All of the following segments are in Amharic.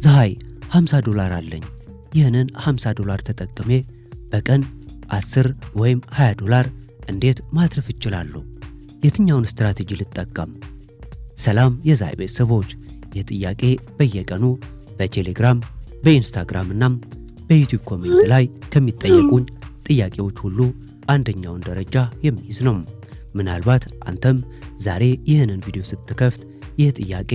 ዛይ $50 አለኝ። ይህንን $50 ተጠቅሜ በቀን 10 ወይም $20 እንዴት ማትረፍ እችላለሁ? የትኛውን ስትራቴጂ ልጠቀም? ሰላም የዛይ ቤተሰቦች፣ የጥያቄ በየቀኑ በቴሌግራም በኢንስታግራም እና በዩቲዩብ ኮሜንት ላይ ከሚጠየቁኝ ጥያቄዎች ሁሉ አንደኛውን ደረጃ የሚይዝ ነው። ምናልባት አንተም ዛሬ ይህንን ቪዲዮ ስትከፍት ይህ ጥያቄ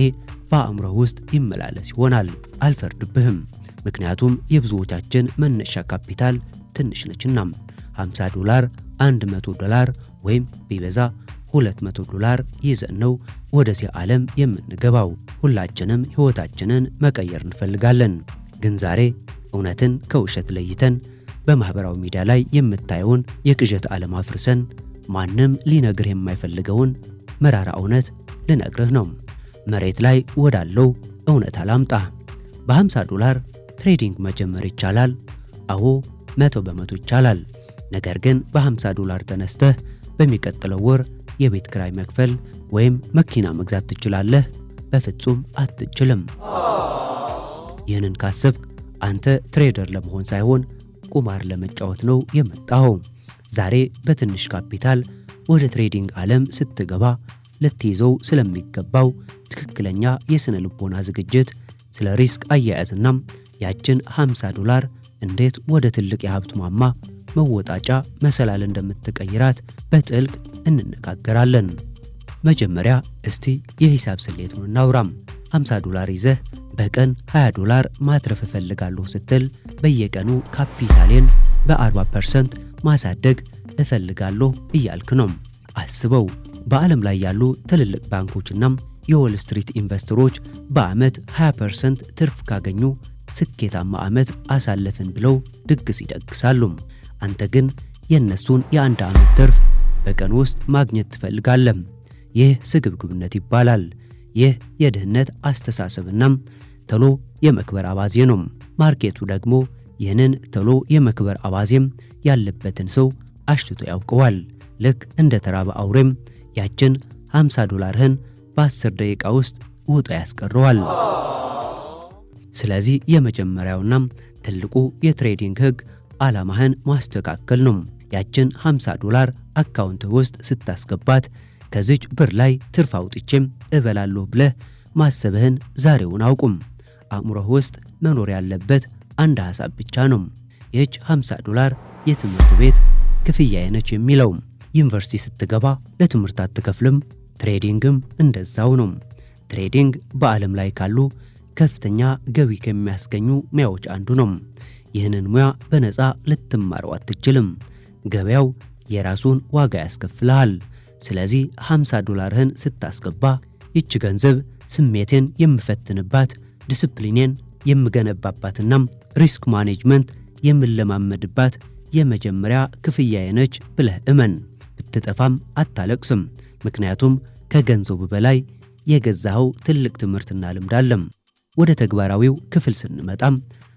በአእምሮህ ውስጥ ይመላለስ ይሆናል። አልፈርድብህም፣ ምክንያቱም የብዙዎቻችን መነሻ ካፒታል ትንሽ ነችና። $50 $100 ወይም ቢበዛ $200 ይዘን ነው ወደዚህ ዓለም የምንገባው። ሁላችንም ሕይወታችንን መቀየር እንፈልጋለን። ግን ዛሬ እውነትን ከውሸት ለይተን በማህበራዊ ሚዲያ ላይ የምታየውን የቅዠት ዓለም አፍርሰን ማንም ሊነግርህ የማይፈልገውን መራራ እውነት ልነግርህ ነው። መሬት ላይ ወዳለው እውነት አላምጣ። በ$50 ትሬዲንግ መጀመር ይቻላል? አዎ 100% ይቻላል። ነገር ግን በ$50 ተነስተህ በሚቀጥለው ወር የቤት ክራይ መክፈል ወይም መኪና መግዛት ትችላለህ? በፍጹም አትችልም። ይህንን ካሰብክ አንተ ትሬደር ለመሆን ሳይሆን ቁማር ለመጫወት ነው የመጣኸው። ዛሬ በትንሽ ካፒታል ወደ ትሬዲንግ ዓለም ስትገባ ልትይዘው ስለሚገባው ትክክለኛ የስነ ልቦና ዝግጅት፣ ስለ ሪስክ አያያዝና ያችን $50 እንዴት ወደ ትልቅ የሀብት ማማ መወጣጫ መሰላል እንደምትቀይራት በጥልቅ እንነጋገራለን። መጀመሪያ እስቲ የሂሳብ ስሌቱን እናውራም። $50 ይዘህ በቀን $20 ማትረፍ እፈልጋለሁ ስትል በየቀኑ ካፒታሌን በ40% ማሳደግ እፈልጋለሁ እያልክ ነው። አስበው፣ በዓለም ላይ ያሉ ትልልቅ ባንኮችና የዎል ስትሪት ኢንቨስተሮች በዓመት 20% ትርፍ ካገኙ ስኬታማ ዓመት አሳለፍን ብለው ድግስ ይደግሳሉ። አንተ ግን የነሱን የአንድ ዓመት ትርፍ በቀን ውስጥ ማግኘት ትፈልጋለህ። ይህ ስግብግብነት ይባላል። ይህ የድህነት አስተሳሰብና ቶሎ የመክበር አባዜ ነው። ማርኬቱ ደግሞ ይህንን ቶሎ የመክበር አባዜም ያለበትን ሰው አሽትቶ ያውቀዋል። ልክ እንደ ተራበ አውሬም ያችን $50ን በ10 ደቂቃ ውስጥ ውጦ ያስቀረዋል። ስለዚህ የመጀመሪያውና ትልቁ የትሬዲንግ ህግ ዓላማህን ማስተካከል ነው። ያችን $50 አካውንት ውስጥ ስታስገባት ከዚች ብር ላይ ትርፍ አውጥቼም እበላለሁ ብለህ ማሰብህን ዛሬውን አውቁም። አእምሮህ ውስጥ መኖር ያለበት አንድ ሐሳብ ብቻ ነው። ይህች $50 የትምህርት ቤት ክፍያዬ ነች የሚለው። ዩኒቨርሲቲ ስትገባ ለትምህርት አትከፍልም። ትሬዲንግም እንደዛው ነው። ትሬዲንግ በዓለም ላይ ካሉ ከፍተኛ ገቢ ከሚያስገኙ ሙያዎች አንዱ ነው። ይህንን ሙያ በነፃ ልትማረው አትችልም። ገበያው የራሱን ዋጋ ያስከፍልሃል። ስለዚህ $50ን ስታስገባ ይች ገንዘብ ስሜቴን የምፈትንባት፣ ዲስፕሊኔን የምገነባባትና ሪስክ ማኔጅመንት የምለማመድባት የመጀመሪያ ክፍያዬ ነች ብለህ እመን። ብትጠፋም አታለቅስም፣ ምክንያቱም ከገንዘቡ በላይ የገዛኸው ትልቅ ትምህርትና ልምድ አለም። ወደ ተግባራዊው ክፍል ስንመጣም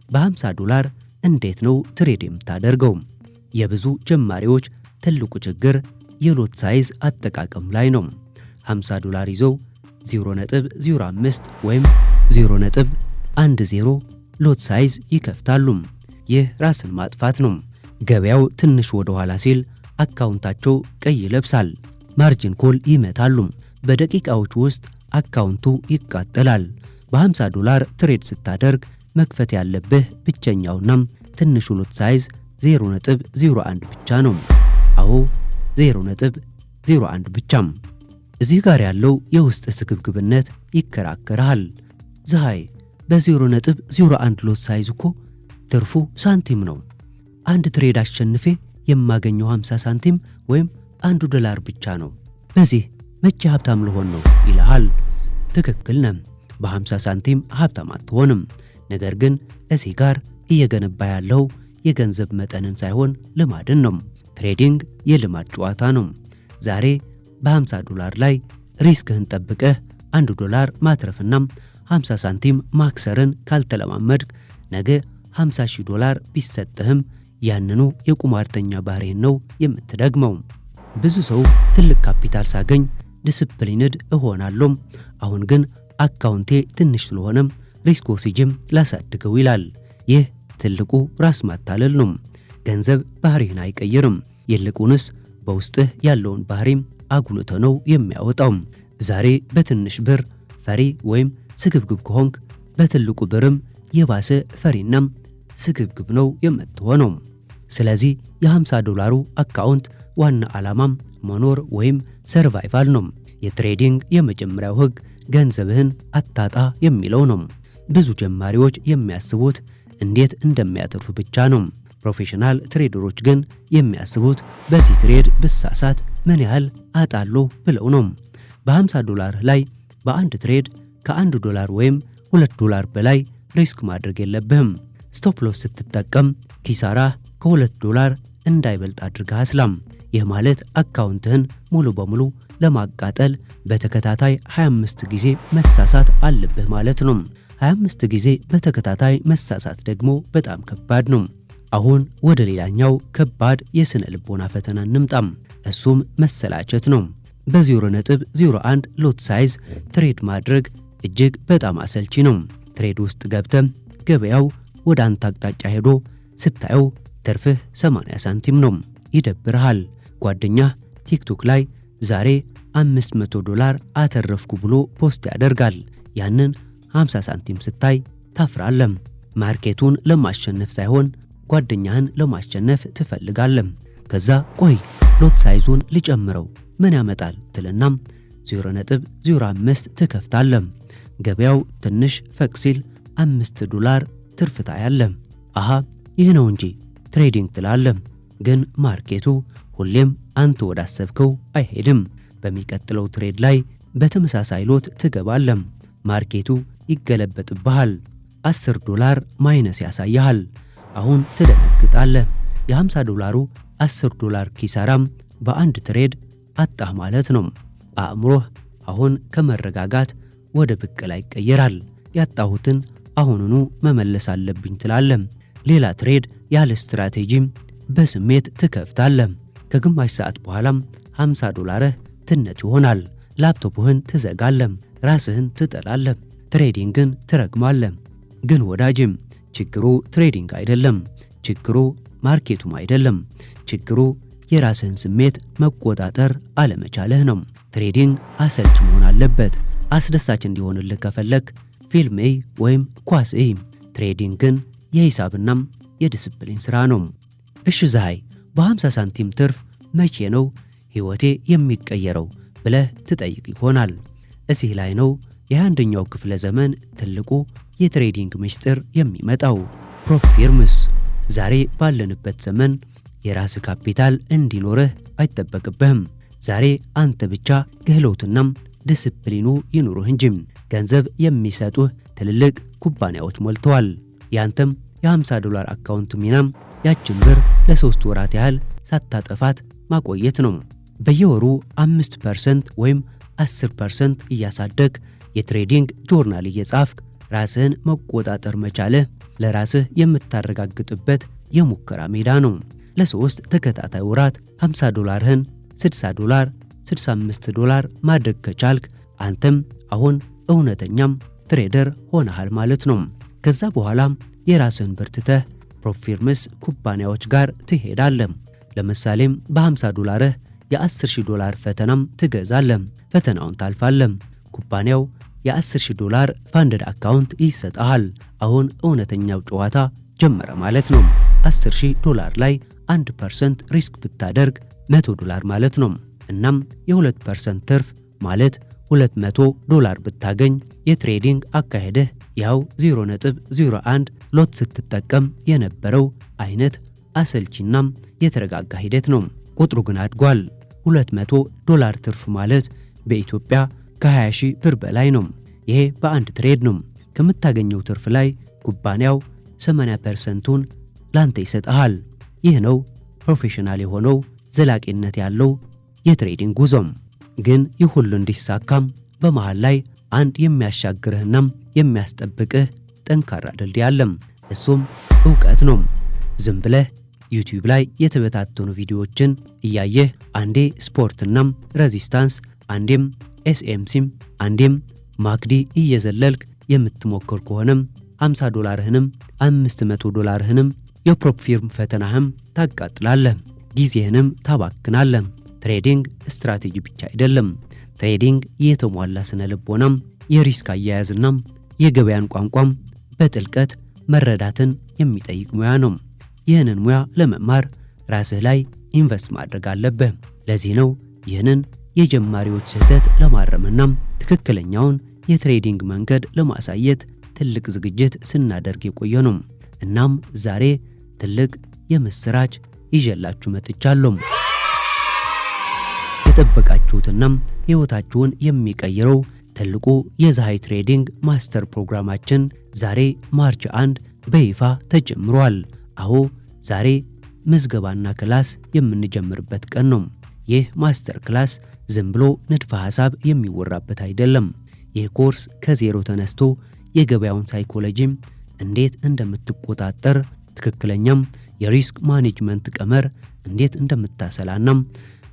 በ$50 እንዴት ነው ትሬድ የምታደርገው? የብዙ ጀማሪዎች ትልቁ ችግር የሎት ሳይዝ አጠቃቀም ላይ ነው። $50 ይዘው 0.05 ወይም 0.10 ሎት ሳይዝ ይከፍታሉ። ይህ ራስን ማጥፋት ነው። ገበያው ትንሽ ወደ ኋላ ሲል አካውንታቸው ቀይ ይለብሳል። ማርጂን ኮል ይመታሉ። በደቂቃዎች ውስጥ አካውንቱ ይቃጠላል። በ$50 ትሬድ ስታደርግ መክፈት ያለብህ ብቸኛውና ትንሹ ሎት ሳይዝ 0.01 ብቻ ነው። አዎ 0.01 ብቻም። እዚህ ጋር ያለው የውስጥ ስግብግብነት ይከራከራል። ዛይ በ0.01 ሎት ሳይዝ እኮ ትርፉ ሳንቲም ነው። አንድ ትሬድ አሸንፌ የማገኘው 50 ሳንቲም ወይም $1 ብቻ ነው። በዚህ መቼ ሀብታም ልሆን ነው ይልሃል። ትክክል ነህ። በ50 ሳንቲም ሀብታም አትሆንም። ነገር ግን እዚህ ጋር እየገነባ ያለው የገንዘብ መጠንን ሳይሆን ልማድን ነው። ትሬዲንግ የልማድ ጨዋታ ነው። ዛሬ በ$50 ላይ ሪስክህን ጠብቀህ $1 ማትረፍና 50 ሳንቲም ማክሰርን ካልተለማመድክ ነገ $50,000 ቢሰጥህም ያንኑ የቁማርተኛ ባህሪን ነው የምትደግመው። ብዙ ሰው ትልቅ ካፒታል ሳገኝ ዲስፕሊንድ እሆናለሁ፣ አሁን ግን አካውንቴ ትንሽ ስለሆነ ሪስክ ወስጄም ላሳድገው ይላል። ይህ ትልቁ ራስ ማታለል ነው። ገንዘብ ባህሪህን አይቀይርም፣ ይልቁንስ በውስጥህ ያለውን ባህሪም አጉልቶ ነው የሚያወጣው። ዛሬ በትንሽ ብር ፈሪ ወይም ስግብግብ ከሆንክ በትልቁ ብርም የባሰ ፈሪናም ስግብግብ ነው የምትሆነው። ስለዚህ የ$50 አካውንት ዋና ዓላማም መኖር ወይም ሰርቫይቫል ነው። የትሬዲንግ የመጀመሪያው ህግ ገንዘብህን አታጣ የሚለው ነው። ብዙ ጀማሪዎች የሚያስቡት እንዴት እንደሚያተርፉ ብቻ ነው። ፕሮፌሽናል ትሬደሮች ግን የሚያስቡት በዚህ ትሬድ ብሳሳት ምን ያህል አጣለሁ ብለው ነው። በ$50 ላይ በአንድ ትሬድ ከ$1 ወይም $2 በላይ ሪስክ ማድረግ የለብህም። ስቶፕ ሎስ ስትጠቀም ኪሳራ ከ$2 እንዳይበልጥ አድርገህ አስላም። ይህ ማለት አካውንትህን ሙሉ በሙሉ ለማቃጠል በተከታታይ 25 ጊዜ መሳሳት አለብህ ማለት ነው። 25 ጊዜ በተከታታይ መሳሳት ደግሞ በጣም ከባድ ነው። አሁን ወደ ሌላኛው ከባድ የስነ ልቦና ፈተና እንምጣም። እሱም መሰላቸት ነው። በ0.01 ሎት ሳይዝ ትሬድ ማድረግ እጅግ በጣም አሰልቺ ነው። ትሬድ ውስጥ ገብተህ ገበያው ወደ አንተ አቅጣጫ ሄዶ ስታየው ትርፍህ 80 ሳንቲም ነው። ይደብርሃል። ጓደኛህ ቲክቶክ ላይ ዛሬ $500 አተረፍኩ ብሎ ፖስት ያደርጋል። ያንን 50 ሳንቲም ስታይ ታፍራለህ። ማርኬቱን ለማሸነፍ ሳይሆን ጓደኛህን ለማሸነፍ ትፈልጋለህ። ከዛ ቆይ ሎት ሳይዙን ልጨምረው ምን ያመጣል ትልናም 0.05 ትከፍታለህ። ገበያው ትንሽ ፈቅ ሲል $5 ትርፍ ታያለህ። አሃ ይህ ነው እንጂ ትሬዲንግ ትላለህ። ግን ማርኬቱ ሁሌም አንተ ወዳሰብከው አይሄድም። በሚቀጥለው ትሬድ ላይ በተመሳሳይ ሎት ትገባለህ። ማርኬቱ ይገለበጥብሃል። $10 ማይነስ ያሳያል። አሁን ትደነግጣለህ። የ$50 $10 ኪሳራም በአንድ ትሬድ አጣህ ማለት ነው። አእምሮህ አሁን ከመረጋጋት ወደ ብቀላ ይቀየራል። ያጣሁትን አሁኑኑ መመለስ አለብኝ ትላለህ። ሌላ ትሬድ ያለ ስትራቴጂም በስሜት ትከፍታለህ። ከግማሽ ሰዓት በኋላም $50 ትነት ይሆናል። ላፕቶፕህን ትዘጋለህ፣ ራስህን ትጠላለህ፣ ትሬዲንግን ትረግማለህ። ግን ወዳጅም ችግሩ ትሬዲንግ አይደለም። ችግሩ ማርኬቱም አይደለም። ችግሩ የራስህን ስሜት መቆጣጠር አለመቻልህ ነው። ትሬዲንግ አሰልች መሆን አለበት። አስደሳች እንዲሆንልህ ከፈለክ ፊልም እይ ወይም ኳስ እይ። ትሬዲንግ ግን የሂሳብናም የዲስፕሊን ሥራ ነው። እሺ ፀሐይ፣ በ50 ሳንቲም ትርፍ መቼ ነው ሕይወቴ የሚቀየረው ብለህ ትጠይቅ ይሆናል። እዚህ ላይ ነው የ21ኛው ክፍለ ዘመን ትልቁ የትሬዲንግ ምስጢር የሚመጣው። ፕሮፕ ፊርምስ። ዛሬ ባለንበት ዘመን የራስ ካፒታል እንዲኖርህ አይጠበቅብህም። ዛሬ አንተ ብቻ ክህሎትናም ዲስፕሊኑ ይኑሩህ እንጂ ገንዘብ የሚሰጡህ ትልልቅ ኩባንያዎች ሞልተዋል። ያንተም የ$50 አካውንት ሚናም ያችን ብር ለ3 ወራት ያህል ሳታጠፋት ማቆየት ነው። በየወሩ 5% ወይም 10% እያሳደግ የትሬዲንግ ጆርናል እየጻፍክ ራስህን መቆጣጠር መቻልህ ለራስህ የምታረጋግጥበት የሙከራ ሜዳ ነው። ለ3 ተከታታይ ወራት $50ህን $60፣ $65 ማድረግ ከቻልክ አንተም አሁን እውነተኛም ትሬደር ሆነሃል ማለት ነው። ከዛ በኋላም የራስህን በርትተህ ፕሮፕ ፊርምስ ኩባንያዎች ጋር ትሄዳለህ። ለምሳሌም በ$50 የ$10,000 ፈተናም ትገዛለህ። ፈተናውን ታልፋለህ። ኩባንያው የ$10,000 ፋንድድ አካውንት ይሰጣል። አሁን እውነተኛው ጨዋታ ጀመረ ማለት ነው። $10,000 ላይ 1% ሪስክ ብታደርግ $100 ማለት ነው። እናም የ2% ትርፍ ማለት $200 ብታገኝ የትሬዲንግ አካሄድህ ያው 0.01 ሎት ስትጠቀም የነበረው አይነት አሰልቺናም የተረጋጋ ሂደት ነው። ቁጥሩ ግን አድጓል። $200 ትርፍ ማለት በኢትዮጵያ ከ20,000 ብር በላይ ነው። ይሄ በአንድ ትሬድ ነው። ከምታገኘው ትርፍ ላይ ኩባንያው 80%ቱን ላንተ ይሰጣል። ይህ ነው ፕሮፌሽናል የሆነው ዘላቂነት ያለው የትሬዲንግ ጉዞም። ግን ይህ ሁሉ እንዲሳካም በመሃል ላይ አንድ የሚያሻግርህናም የሚያስጠብቅህ ጠንካራ ድልድይ አለ። እሱም ዕውቀት ነው። ዝም ብለህ ዩቲዩብ ላይ የተበታተኑ ቪዲዮዎችን እያየህ አንዴ ስፖርትናም ሬዚስታንስ፣ አንዴም ኤስኤምሲም፣ አንዴም ማክዲ እየዘለልክ የምትሞክር ከሆነም $50ህንም $500ህንም የፕሮፕ ፊርም ፈተናህም ታቃጥላለህ፣ ጊዜህንም ታባክናለህ። ትሬዲንግ ስትራቴጂ ብቻ አይደለም። ትሬዲንግ የተሟላ ስነ ልቦናም፣ የሪስክ አያያዝናም የገበያን ቋንቋም በጥልቀት መረዳትን የሚጠይቅ ሙያ ነው። ይህንን ሙያ ለመማር ራስህ ላይ ኢንቨስት ማድረግ አለብህ። ለዚህ ነው ይህንን የጀማሪዎች ስህተት ለማረምና ትክክለኛውን የትሬዲንግ መንገድ ለማሳየት ትልቅ ዝግጅት ስናደርግ የቆየ ነው። እናም ዛሬ ትልቅ የምስራች ይዤላችሁ መጥቻለሁ። የጠበቃችሁትና ሕይወታችሁን የሚቀይረው ትልቁ የዛሃይ ትሬዲንግ ማስተር ፕሮግራማችን ዛሬ ማርች 1 በይፋ ተጀምሯል። አዎ ዛሬ ምዝገባና ክላስ የምንጀምርበት ቀን ነው። ይህ ማስተር ክላስ ዝም ብሎ ንድፈ ሐሳብ የሚወራበት አይደለም። ይህ ኮርስ ከዜሮ ተነስቶ የገበያውን ሳይኮሎጂም እንዴት እንደምትቆጣጠር፣ ትክክለኛም የሪስክ ማኔጅመንት ቀመር እንዴት እንደምታሰላናም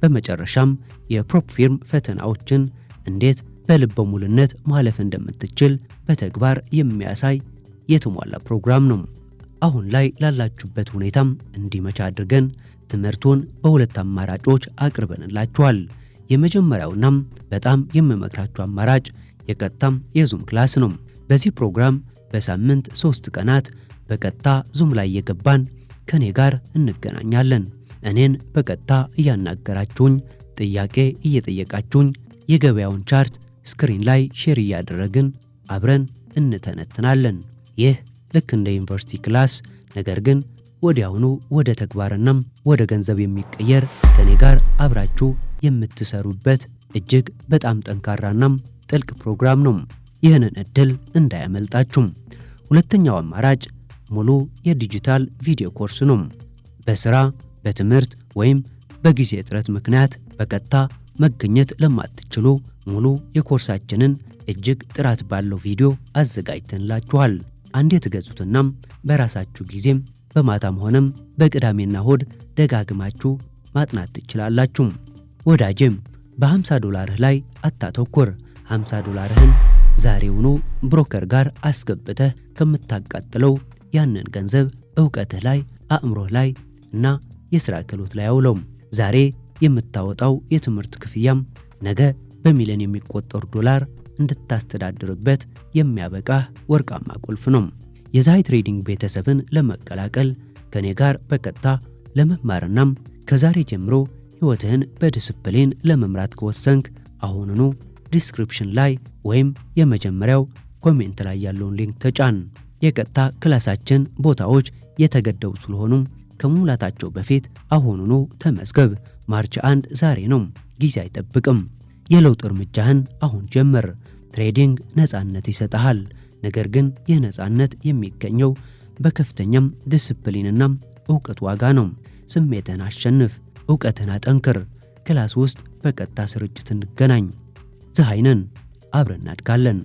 በመጨረሻም የፕሮፕ ፊርም ፈተናዎችን እንዴት በልበ ሙሉነት ማለፍ እንደምትችል በተግባር የሚያሳይ የተሟላ ፕሮግራም ነው። አሁን ላይ ላላችሁበት ሁኔታም እንዲመች አድርገን ትምህርቱን በሁለት አማራጮች አቅርበንላችኋል። የመጀመሪያውናም በጣም የምመክራችሁ አማራጭ የቀጥታም የዙም ክላስ ነው። በዚህ ፕሮግራም በሳምንት 3 ቀናት በቀጥታ ዙም ላይ የገባን ከኔ ጋር እንገናኛለን። እኔን በቀጥታ እያናገራችሁኝ፣ ጥያቄ እየጠየቃችሁኝ፣ የገበያውን ቻርት ስክሪን ላይ ሼር እያደረግን አብረን እንተነትናለን። ይህ ልክ እንደ ዩኒቨርሲቲ ክላስ ነገር ግን ወዲያውኑ ወደ ተግባርና ወደ ገንዘብ የሚቀየር ከኔ ጋር አብራችሁ የምትሰሩበት እጅግ በጣም ጠንካራና ጥልቅ ፕሮግራም ነው። ይህንን እድል እንዳያመልጣችሁ። ሁለተኛው አማራጭ ሙሉ የዲጂታል ቪዲዮ ኮርስ ነው። በስራ በትምህርት ወይም በጊዜ እጥረት ምክንያት በቀጥታ መገኘት ለማትችሉ ሙሉ የኮርሳችንን እጅግ ጥራት ባለው ቪዲዮ አዘጋጅተንላችኋል። አንዴ ትገዙትና በራሳችሁ ጊዜም በማታም ሆነም በቅዳሜና እሁድ ደጋግማችሁ ማጥናት ትችላላችሁ። ወዳጄም $50 ላይ አታተኩር። $50ህን ዛሬውኑ ብሮከር ጋር አስገብተህ ከምታቃጥለው ያንን ገንዘብ ዕውቀትህ ላይ፣ አእምሮህ ላይ እና የሥራ ክህሎት ላይ አውለው። ዛሬ የምታወጣው የትምህርት ክፍያም ነገ በሚሊዮን የሚቆጠሩ ዶላር እንድታስተዳድርበት የሚያበቃህ ወርቃማ ቁልፍ ነው። የዛሃይ ትሬዲንግ ቤተሰብን ለመቀላቀል ከኔ ጋር በቀጥታ ለመማርናም ከዛሬ ጀምሮ ሕይወትህን በዲስፕሊን ለመምራት ከወሰንክ አሁኑኑ ዲስክሪፕሽን ላይ ወይም የመጀመሪያው ኮሜንት ላይ ያለውን ሊንክ ተጫን። የቀጥታ ክላሳችን ቦታዎች የተገደቡ ስለሆኑም ከመሙላታቸው በፊት አሁኑኑ ተመዝገብ። ማርች 1 ዛሬ ነው፣ ጊዜ አይጠብቅም። የለውጥ እርምጃህን አሁን ጀምር። ትሬዲንግ ነፃነት ይሰጥሃል። ነገር ግን ይህ ነፃነት የሚገኘው በከፍተኛም ዲስፕሊንና ዕውቀት ዋጋ ነው። ስሜትህን አሸንፍ፣ ዕውቀትህን አጠንክር። ክላስ ውስጥ በቀጥታ ስርጭት እንገናኝ። ዛሃይ ነን፣ አብረን እናድጋለን።